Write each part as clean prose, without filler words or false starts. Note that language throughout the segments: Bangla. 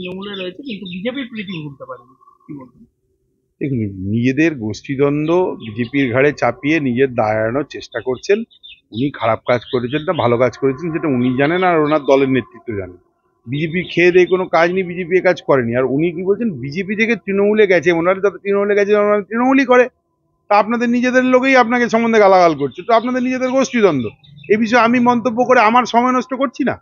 তৃণমূলে রয়েছে, কিন্তু বিজেপির প্রীতি ভুলতে পারেনি, কি বলবেন? দেখুন, নিজেদের গোষ্ঠীদ্বন্দ্ব বিজেপির ঘাড়ে চাপিয়ে নিজের দায় এড়ানোর চেষ্টা করছেন। উনি খারাপ কাজ করেছেন না ভালো কাজ করেছেন সেটা উনি জানেন, আর ওনার দলের নেতৃত্ব জানেন। বিজেপি খেয়ে দিয়ে কোনো কাজ নেই, বিজেপি এ কাজ করেনি। আর উনি কি বলছেন, বিজেপি থেকে তৃণমূলে গেছে, ওনারা যাতে তৃণমূলে গেছে ওনারা তৃণমূলই করে। তা আপনাদের নিজেদের লোকেই আপনাকে সম্বন্ধে গালাগাল করছে, তো আপনাদের নিজেদের গোষ্ঠীদ্বন্দ্ব। এই বিষয়ে আমি মন্তব্য করে আমার সময় নষ্ট করছি না।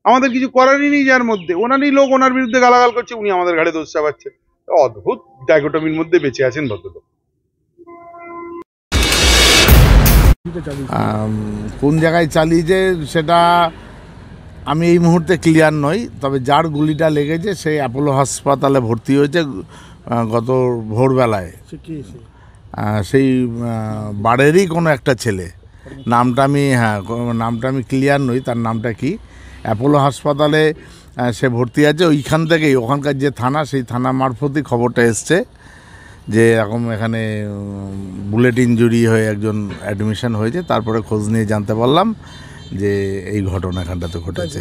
আমাদের কিছু করারই নেই, যার মধ্যে ওনারই লোক ওনার বিরুদ্ধে গালাগাল করছে, উনি আমাদের ঘাড়ে দোষ চাপাচ্ছে। অদ্ভুত ডাইকোটমির মধ্যে বেঁচে আছেন ভদ্রলোক। কোন জায়গায় চালিয়েছে সেটা আমি এই মুহূর্তে ক্লিয়ার নই, তবে যার গুলিটা লেগেছে সে অ্যাপোলো হাসপাতালে ভর্তি হয়েছে গত ভোরবেলায়। সেই বাড়িরই কোনো একটা ছেলে, নামটা আমি ক্লিয়ার নই, তার নামটা কি। অ্যাপোলো হাসপাতালে সে ভর্তি আছে। ওইখান থেকেই ওখানকার যে থানা, সেই থানা মারফতই খবরটা এসছে যে এরকম এখানে বুলেট ইনজুরি হয়ে একজন অ্যাডমিশন হয়েছে। তারপরে খোঁজ নিয়ে জানতে পারলাম যে এই ঘটনা এখানটাতে ঘটেছে।